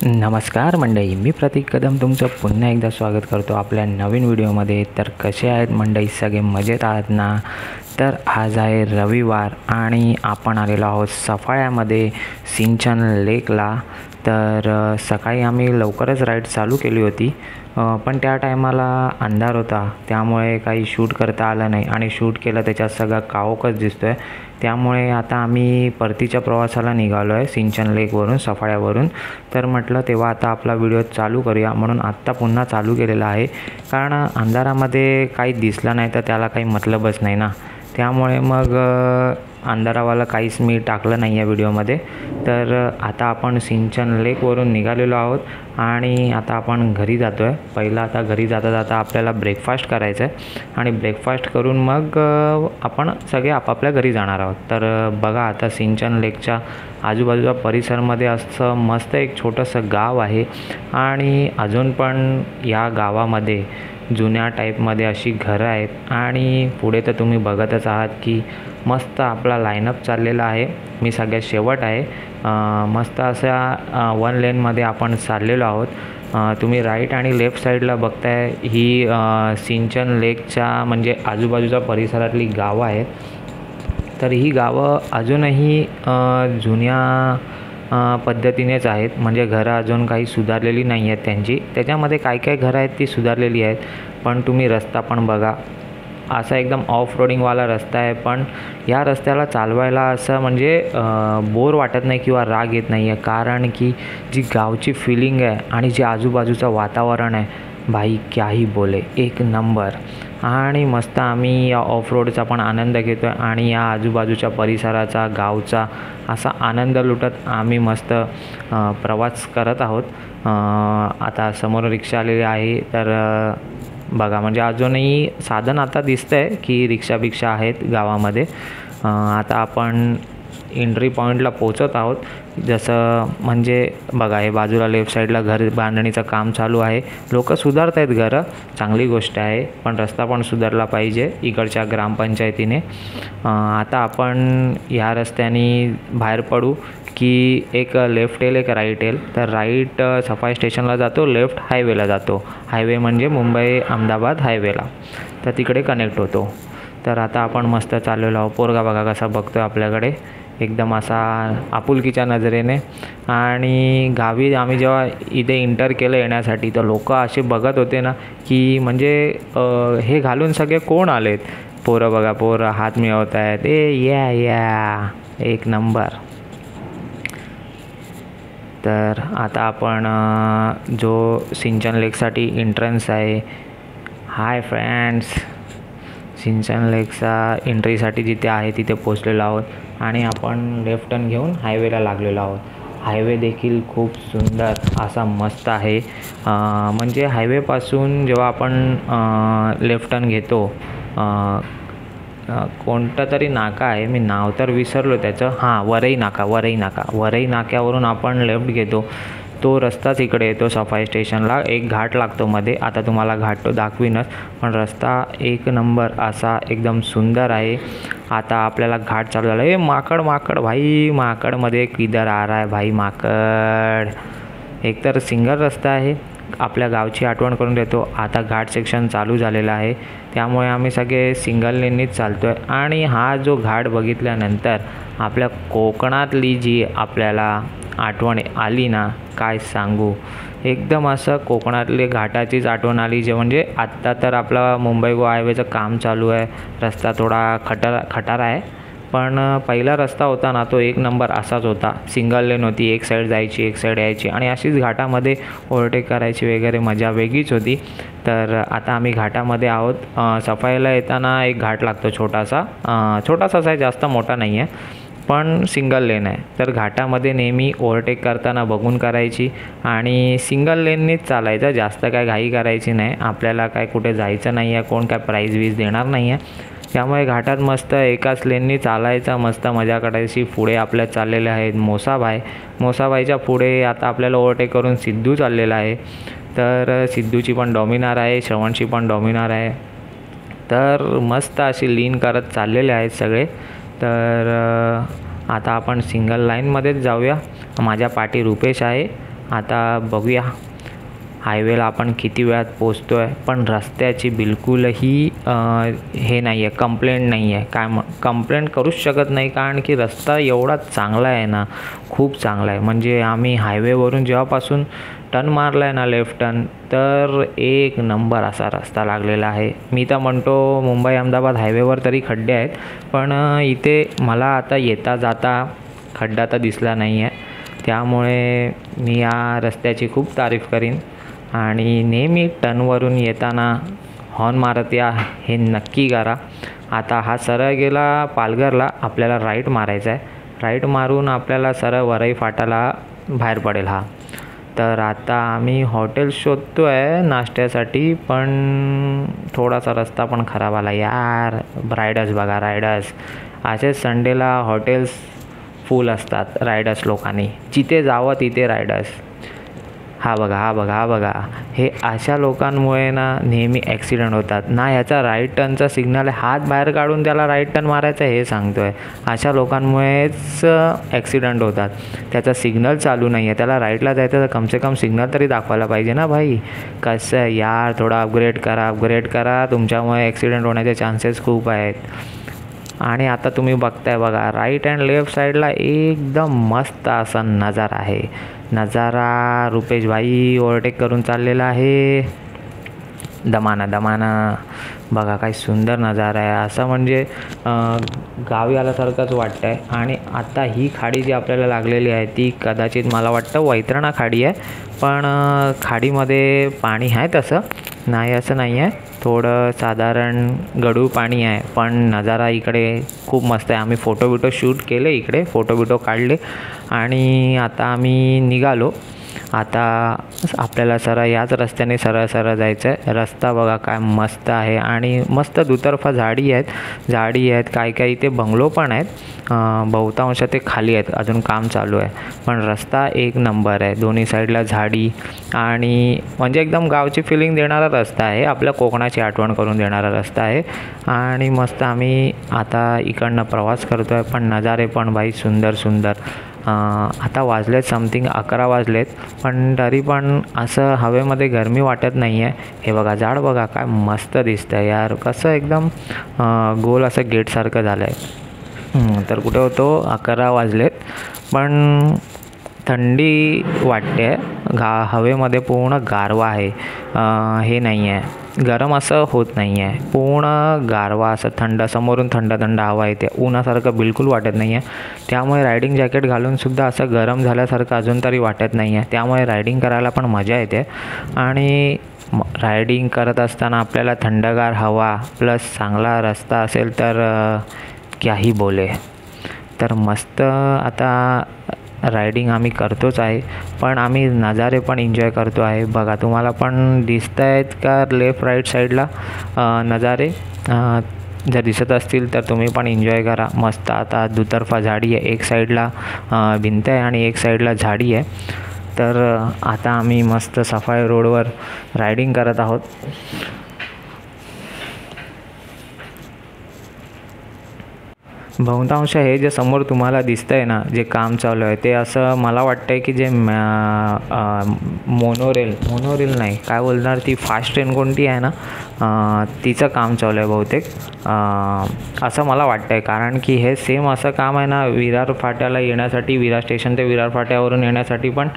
नमस्कार मंडळी, मी प्रतीक कदम तुमचं पुन्हा एकदा स्वागत करतो आपल्या नवीन व्हिडिओमध्ये। तर कसे आहेत मंडळी, सगळे मजेत आहात ना? तर आज आहे रविवार आणि आपण आलेलो आहोत सफाळ्यामध्ये सिंचन लेकला। तर सकाळी आम्ही लवकरच राईड चालू केली होती, पण त्या टायमाला अंधार होता, त्यामुळे काही शूट करता आलं नाही आणि शूट केलं त्याच्यात सगळा काळोखच दिसतो आहे। त्यामुळे आता आम्ही परतीच्या प्रवासाला निघालो आहे सिंचन लेकवरून, सफाळ्यावरून। तर म्हटलं तेव्हा आता आपला व्हिडिओ चालू करूया, म्हणून आत्ता पुन्हा चालू केलेला आहे, कारण अंधारामध्ये काही दिसलं नाही तर त्याला काही मतलबच नाही ना। त्यामुळे मग अंधारावाला काहीच मी टाकलं नाही या व्हिडिओमध्ये। तर आता आपण सिंचन लेकवरून निघालेलो आहोत आणि आता आपण घरी जातो आहे। पहिला आता घरी जाता जाता आपल्याला ब्रेकफास्ट करायचं आहे आणि ब्रेकफास्ट करून मग आपण सगळे आपापल्या घरी जाणार आहोत। तर बघा, आता सिंचन लेकच्या आजूबाजूच्या परिसरमध्ये असं मस्त एक छोटंसं गाव आहे आणि अजून पण या गावामध्ये जुन्या टाईपमध्ये अशी घरं आहेत आणि पुढे तर तुम्ही बघतच आहात की मस्त आपला लाईनअप चाललेला आहे। मी सगळ्यात शेवट आहे, मस्त अशा वन लेनमध्ये आपण चाललेलो आहोत। तुम्ही राईट आणि लेफ्ट साईडला बघताय, ही सिंचन लेकच्या म्हणजे आजूबाजूच्या परिसरातली गावं आहेत। तर ही गावं अजूनही जुन्या पद्धतीनेच आहेत, म्हणजे घरं अजून काही सुधारलेली नाही आहेत त्यांची। त्याच्यामध्ये काय काय घरं आहेत ती सुधारलेली आहेत, पण तुम्ही रस्ता पण बघा, असा एकदम ऑफ रोडिंगवाला रस्ता आहे। पण या रस्त्याला चालवायला असं म्हणजे बोर वाटत नाही किंवा राग येत नाही आहे, कारण की जी गावची फिलिंग आहे आणि जे आजूबाजूचं वातावरण आहे, भाई क्याही बोले, एक नंबर। आणि मस्त आम्ही या ऑफ रोडचा पण आनंद घेतो आहे आणि या आजूबाजूच्या परिसराचा, गावचा असा आनंद लुटत आम्ही मस्त प्रवास करत आहोत। आता समोर रिक्षा आलेली आहे, तर बघा म्हणजे अजूनही साधन आता दिसतं आहे की रिक्षाबिक्षा आहेत गावामध्ये। आता आपण एंट्री पॉईंटला पोचत आहोत। जसं म्हणजे बघा, हे बाजूला लेफ्ट साईडला घर बांधणीचं काम चालू आहे, लोक सुधारत आहेत घरं, चांगली गोष्ट आहे, पण रस्ता पण सुधारला पाहिजे इकडच्या ग्रामपंचायतीने। आता आपण ह्या रस्त्याने बाहेर पडू की एक लेफ्ट येईल एक राईट येईल। तर राईट सफाई स्टेशनला जातो, लेफ्ट हायवेला जातो। हायवे म्हणजे मुंबई अहमदाबाद हायवेला, तर तिकडे कनेक्ट होतो। तर आता आपण मस्त चाललेलो आहोत। पोरगा बघा कसा बघतो आहे आपल्याकडे, एकदम असा आपुलकीच्या नजरेने। आणि गावी आम्ही जेव्हा इथे इंटर केलं येण्यासाठी, तर लोक असे बघत होते ना की म्हणजे हे घालून सगळे कोण आलेत। पोरं बघा, पोरं हात मिळवत आहेत, या एक नंबर। तर आता आपण जो सिंचन लेकसाठी एंट्रन्स आहे, हाय फ्रेंड्स, सिंचन लेकचा एंट्रीसाठी जिथे आहे तिथे पोचलेलो आहोत आणि आपण लेफ्ट टर्न घेऊन हायवेला लागलेलो आहोत। हायवे देखील खूप सुंदर असा मस्त आहे, म्हणजे हायवेपासून जेव्हा आपण लेफ्ट टर्न घेतो, कोणतं तरी नाका आहे, मी नाव तर विसरलो त्याचं, वरई नाक्यावरून आपण लेफ्ट घेतो, तो रस्ताच इकडे येतो सफाई स्टेशनला। एक घाट लागतो मध्ये, आता तुम्हाला घाट तो दाखवीनच, पण रस्ता एक नंबर असा एकदम सुंदर आहे। आता आपल्याला घाट चालू झाला। माकड भाई, माकडमध्ये किधर आ रहा है भाई माकड। एकतर सिंगल रस्ता आहे, आपल्या गावची आठवण करून देतो। आता घाट सेक्शन चालू झालेला आहे, त्यामुळे आम्ही सगळे सिंगल लेननीच चालतो आहे। आणि हा जो घाट बघितल्यानंतर आपल्या कोकणातली जी आपल्याला आठवण आली ना, काय सांगू, एकदम असं कोकणातली घाटाचीच आठवण आली। जे म्हणजे आत्ता तर आपला मुंबई गोवा हायवेचं काम चालू आहे, रस्ता थोडा खटारा आहे, पण पहिला रस्ता होता ना तो एक नंबर असाच होता। सिंगल लेन होती, एक साईड जायची एक साईड यायची आणि अशीच घाटामध्ये ओव्हरटेक करायची वगैरे, मजा वेगळीच होती। तर आता आम्ही घाटामध्ये आहोत। सफाईला येताना एक घाट लागतो छोटासा आहे, जास्त मोठा नाही आहे, पण सिंगल लेन आहे। तर घाटामध्ये नेहमी ओव्हरटेक करताना बघून करायची आणि सिंगल लेननीच चालायचं, जास्त काय घाई करायची नाही। आपल्याला काय कुठे जायचं नाही आहे, कोण काय प्राईज वीज देणार नाही आहे, त्यामुळे घाटात मस्त एकाच लेननी चालायचा, मस्त मजा काढायची। पुढे आपल्या चाललेले आहेत मोसाबाईच्या पुढे आता आपल्याला ओव्हरटेक करून सिद्धू चाललेला आहे। तर सिद्धूची पण डॉमिनार आहे, श्रवणची पण डॉमिनार आहे, तर मस्त अशी लीन करत चाललेले आहेत सगळे। तर आता आपण सिंगल लाईनमध्येच जाऊया। माझ्या पाठी रुपेश आहे आता बघूया हायवेला आपण किती वेळात पोचतो आहे. पण रस्त्याची बिलकुलही हे नाही आहे, कंप्लेंट नाही आहे. कंप्लेंट करूच शकत नाही, कारण की रस्ता एवढा चांगला आहे ना, खूप चांगला आहे. म्हणजे आम्ही हायवेवरून जेव्हापासून टर्न मारला आहे ना, लेफ्ट टर्न, तर एक नंबर असा रस्ता लागलेला आहे. मी तर म्हणतो मुंबई अहमदाबाद हायवेवर तरी खड्डे आहेत, पण इथे मला आता येता जाता खड्डा तर दिसला नाही आहे. त्यामुळे मी या रस्त्याची खूप तारीफ करीन. आणि नेहमी टर्नवरून येताना हॉर्न मारत या, हे नक्की करा. आता हा सरळ गेला पालघरला, आपल्याला राईट मारायचा आहे. राईट मारून आपल्याला सरळ वरई फाटाला बाहेर पडेल हा. तर आता आम्ही हॉटेल शोधतो आहे नाश्त्यासाठी, पण थोडासा रस्ता पण खराब आला यार. रायडर्स बघा, रायडर्स असेच संडेला हॉटेल्स फुल असतात रायडर्स लोकांनी, जिथे जावं तिथे रायडर्स. हा बघा, हे अशा लोकांमुळे ना नेहमी ॲक्सिडेंट होतात ना. ह्याचा राईट टर्नचा सिग्नल आहे, हात बाहेर काढून त्याला राईट टर्न मारायचा हे सांगतो आहे. अशा लोकांमुळेच ॲक्सिडेंट होतात. त्याचा सिग्नल चालू नाही आहे, त्याला राईटला जायचं तर कमसे कम सिग्नल तरी दाखवायला पाहिजे ना भाई. कसं आहे यार, थोडा अपग्रेड करा. तुमच्यामुळे ॲक्सिडेंट होण्याचे चान्सेस खूप आहेत. आणि आता तुम्ही बघताय बघा, राईट अँड लेफ्ट साईडला एकदम मस्त असा नजारा आहे. रुपेश भाई ओव्हरटेक करून चाललेला आहे दमाना. बघा काय सुंदर नजारा आहे. असं म्हणजे गावी आल्यासारखंच वाटतं आहे. आणि आता ही खाडी जी आपल्याला लागलेली आहे ती कदाचित मला वाटतं वैतरणा खाडी आहे. पण खाडीमध्ये पाणी आहे तसं नाही असं नाही आहे, थोडं साधारण गढूळ पाणी आहे. पण नजारा इकडे खूप मस्त आहे. आम्ही फोटो शूट केले, इकडे फोटो काढले आणि आता आम्ही निघालो. आता आपल्याला सरळ याच रस्त्याने सरळ जायचं आहे. रस्ता बघा काय मस्त आहे आणि मस्त दुतर्फा झाडी आहेत. काही इथे बंगलो पण आहेत. बहुतांश ते खाली आहेत, अजून काम चालू आहे. पण रस्ता एक नंबर आहे. दोन्ही साईडला झाडी आणि म्हणजे एकदम गावची फिलिंग देणारा रस्ता आहे. आपल्या कोकणाची आठवण करून देणारा रस्ता आहे. आणि मस्त आम्ही आता इकडनं प्रवास करतो आहे. पण नजारे पण बाई सुंदर. आता वाजलेत समथिंग 11 वाजलेत, पण तरी पण असं हवेमध्ये गरमी वाटत नाही आहे. हे बघा झाड बघा काय मस्त दिसतं आहे यार. कसं एकदम गोल असं गेटसारखं झालं आहे. तर कुठे होतो, 11 वाजलेत, पण थंडी वाटते. हवेमध्ये पूर्ण गारवा आहे. हे नाही आहे, गरम असं होत नाही आहे. पूर्ण गारवा असं थंड, समोरून थंड हवा येते. उन्हासारखं बिलकुल वाटत नाही आहे. त्यामुळे रायडिंग जॅकेट घालूनसुद्धा असं गरम झाल्यासारखं अजून तरी वाटत नाही आहे. त्यामुळे रायडिंग करायला पण मजा येते. आणि रायडिंग करत असताना आपल्याला थंडगार हवा प्लस चांगला रस्ता असेल तर क्याही बोले. तर मस्त आता रायडिंग आम्ही करतोच आहे, पण आम्ही नजारे पण एन्जॉय करतो आहे. बघा तुम्हाला पण दिसत आहेत का लेफ्ट राईट साईडला नजारे? जर दिसत असतील तर तुम्ही पण एन्जॉय करा. मस्त आता दुतर्फा झाडी आहे, एक साईडला भिंत आहे आणि एक साईडला झाडी आहे. तर आता आम्ही मस्त सफाई रोडवर रायडिंग करत आहोत. बहुतांश हे जे समोर तुम्हाला दिसतं आहे ना, जे काम चालू आहे ते असं मला वाटतं आहे की जे मोनोरेल नाही, काय बोलणार, ती फास्ट ट्रेन कोणती आहे ना, तिचं काम चालू आहे बहुतेक, असं मला वाटतं आहे. कारण की हे सेम असं काम आहे ना विरार फाट्याला येण्यासाठी, विरार स्टेशन ते विरार फाट्यावरून येण्यासाठी पण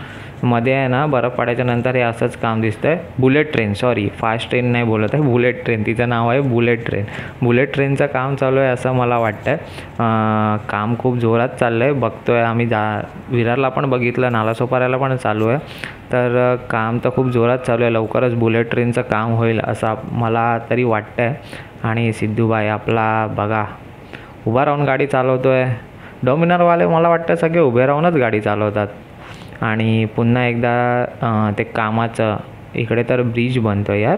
मध्ये आहे ना, बर्फ पडायच्या नंतर हे असंच काम दिसतं आहे. Bullet train, sorry fast train नाही बोलत आहे, बुलेट ट्रेन, तिचं नाव आहे बुलेट ट्रेनचं काम चालू आहे असं मला वाटतं आहे. काम खूप जोरात चाललं आहे. बघतो आहे आम्ही, विरारला पण बघितलं, नालासोपाऱ्याला पण चालू आहे. तर काम तर खूप जोरात चालू आहे. लवकरच बुलेट ट्रेनचं काम होईल असं मला तरी वाटतं आहे. आणि सिद्धूबाई आपला बघा उभा राहून गाडी चालवतो आहे. डॉमिनरवाले मला वाटतं सगळे उभे राहूनच गाडी चालवतात. आणि पुन्हा एकदा ते कामाचं इकडे तर ब्रिज बनतो यार.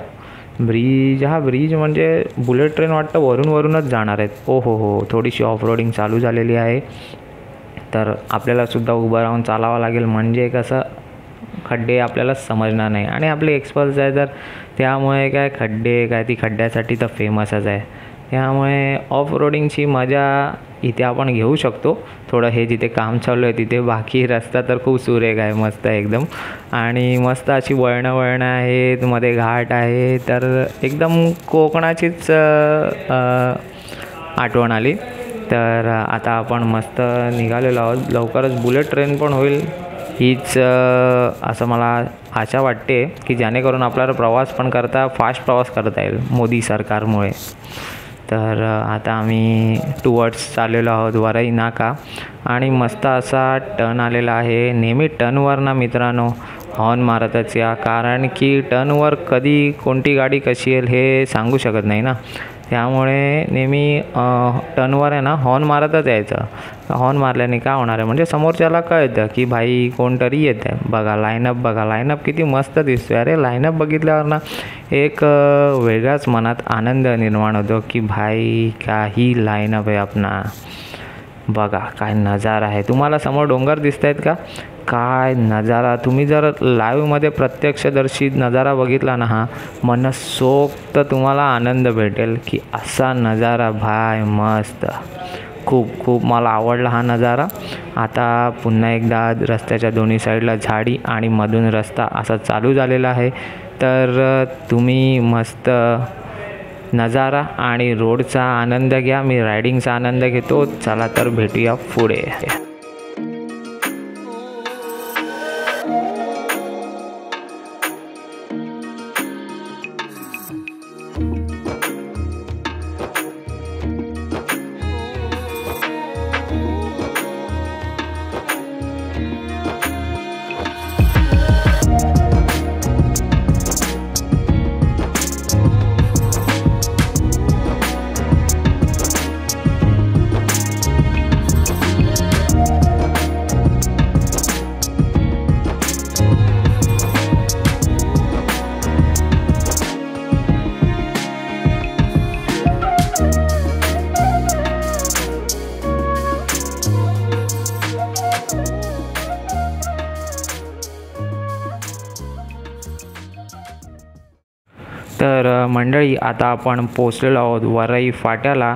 ब्रिज म्हणजे बुलेट ट्रेन वाटतं वरूनच जाणार आहेत. हो, थोडीशी ऑफ रोडिंग चालू झालेली आहे. तर आपल्यालासुद्धा उभं राहून चालावं लागेल, म्हणजे कसं खड्डे आपल्याला समजणार नाही. आणि आपले एक्सपर्ट्स आहे तर त्यामुळे काय खड्डे, काय ती खड्ड्यासाठी तर फेमसच आहे. त्यामुळे ऑफ रोडिंगची मजा इथे आपण घेऊ शकतो थोडं. हे जिथे काम चालू आहे तिथे, बाकी रस्ता तर खूप सुरेख आहे, मस्त आहे एकदम. आणि मस्त अशी वळणं आहेत, मध्ये घाट आहे, तर एकदम कोकणाचीच आठवण आली. तर आता आपण मस्त निघालेलो आहोत. लवकरच बुलेट ट्रेन पण होईल, हीच असं मला आशा वाटते की जेणेकरून आपल्याला प्रवास पण फास्ट प्रवास करता येईल मोदी सरकारमुळे. तर आता आम्ही टुवर्ड्स चाललेलो आहोत वरई नाका, आणि मस्त असा टर्न आलेला आहे. नेहमी टर्नवर ना मित्रांनो हॉर्न मारतच या, कारण की टर्नवर कधी कोणती गाडी कशी येईल हे सांगू शकत नाही ना. त्यामुळे नेहमी टर्नवर आहे ना हॉर्न मारतच यायचं. हॉर्न मारल्याने काय होणार आहे, म्हणजे समोरच्याला कळतं की भाई कोणतरी येत आहे. बघा लाईनअप किती मस्त दिसतो. अरे लाईनअप बघितल्यावर ना एक वेगळाच मनात आनंद निर्माण होतो की भाई काही लाईनअप आहे आपला. बघा काय नजारा आहे. तुम्हाला समोर डोंगर दिसत आहेत का, काय नजारा. तुम्ही जर लाईव्हमध्ये प्रत्यक्षदर्शी नजारा बघितला ना, हा मनसोक्त तुम्हाला आनंद भेटेल की असा नजारा भाय मस्त. खूप मला आवडला हा नजारा. आता पुन्हा एकदा रस्त्याच्या दोन्ही साईडला झाडी आणि मधून रस्ता असा चालू झालेला आहे. तर तुम्ही मस्त नजारा आणि रोडचा आनंद घ्या. मी रायडिंगचा आनंद घेतो. चला तर भेटूया पुढे. तर मंडळी आता आपण पोचलेलो आहोत वरई फाट्याला.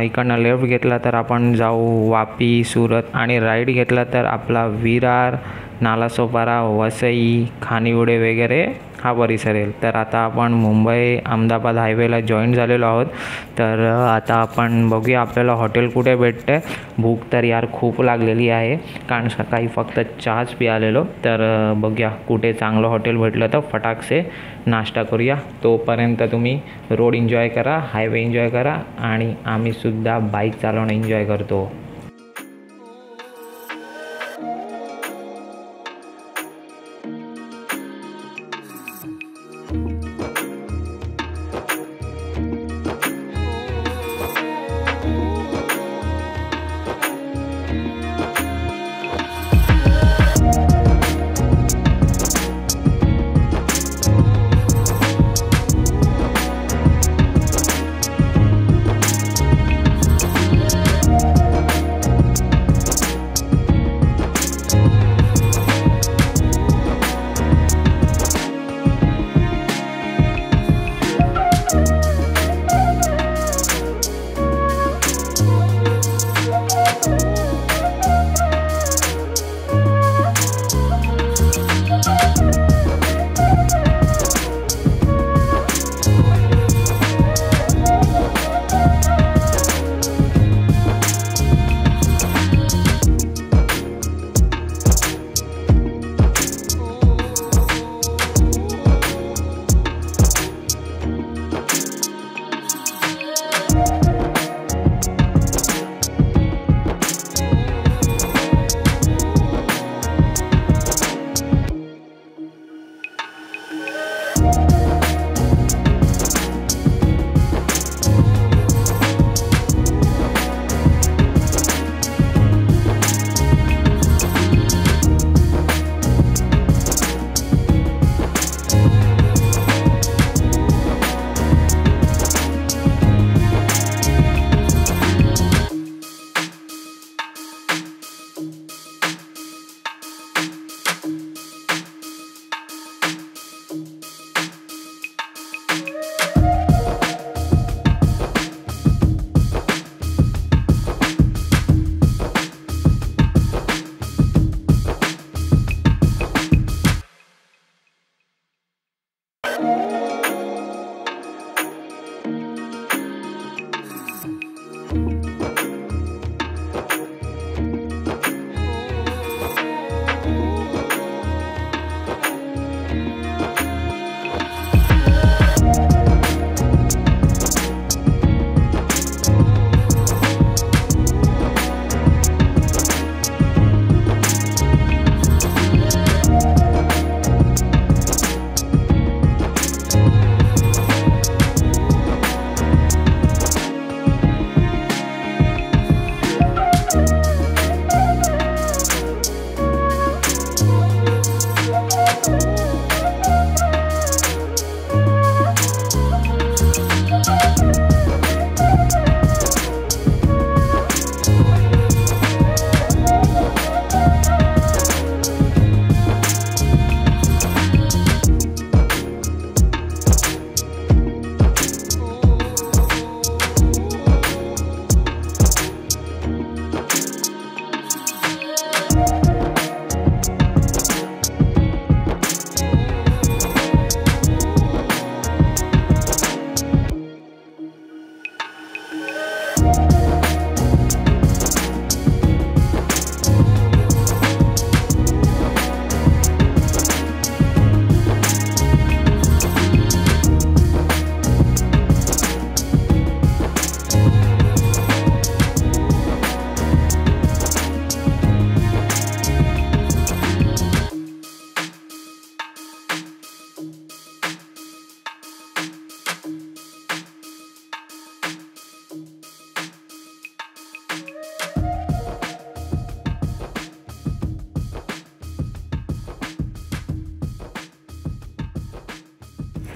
इकडनं लेफ्ट घेतला तर आपण जाऊ वापी, सुरत, आणि राईट घेतला तर आपला विरार, नालासोपारा, वसई, खानिवडे वगैरे हा परिसर येईल. तर आता आपण मुंबई अहमदाबाद हायवेला जॉईन झालेलो आहोत. तर आता आपण बघूया आपल्याला हॉटेल कुठे भेटतं. भूक तर यार खूप लागलेली आहे, कारण सकाळी फक्त चहाच पियालेलो. तर बघूया कुठे चांगलं हॉटेल भेटलं तर फटाकसे नाश्ता करूया. तोपर्यंत तुम्ही रोड एन्जॉय करा, हायवे एन्जॉय करा, आणि आम्हीसुद्धा बाईक चालवणं एन्जॉय करतो.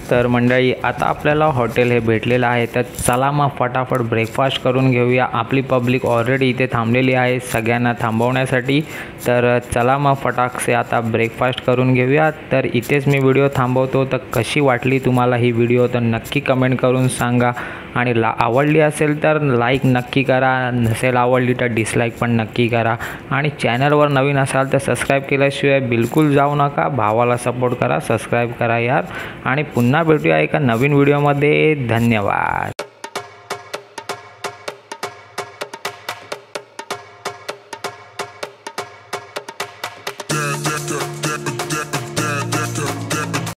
तर मंडळी आता आपल्याला हॉटेल हे भेटलेलं आहे, तर चला मग फटाफट ब्रेकफास्ट करून घेऊया। आपली पब्लिक ऑलरेडी इथे थांबलेली आहे सगळ्यांना थांबवण्यासाठी, तर चला मग फटाकसे आता ब्रेकफास्ट करून घेऊया। तर इथेच मी व्हिडिओ थांबवतो। तर कशी वाटली तुम्हाला ही व्हिडिओ तर नक्की कमेंट करून सांगा, आणि आवडली असेल तर लाईक नक्की करा, नसेल आवडली तर डिसलाईक पण नक्की करा, आणि चॅनलवर नवीन असाल तर सबस्क्राईब केल्याशिवाय बिलकुल जाऊ नका। भावाला सपोर्ट करा, सबस्क्राईब करा यार, आणि पुन्हा भेटूया एका नवीन व्हिडिओमध्ये। धन्यवाद।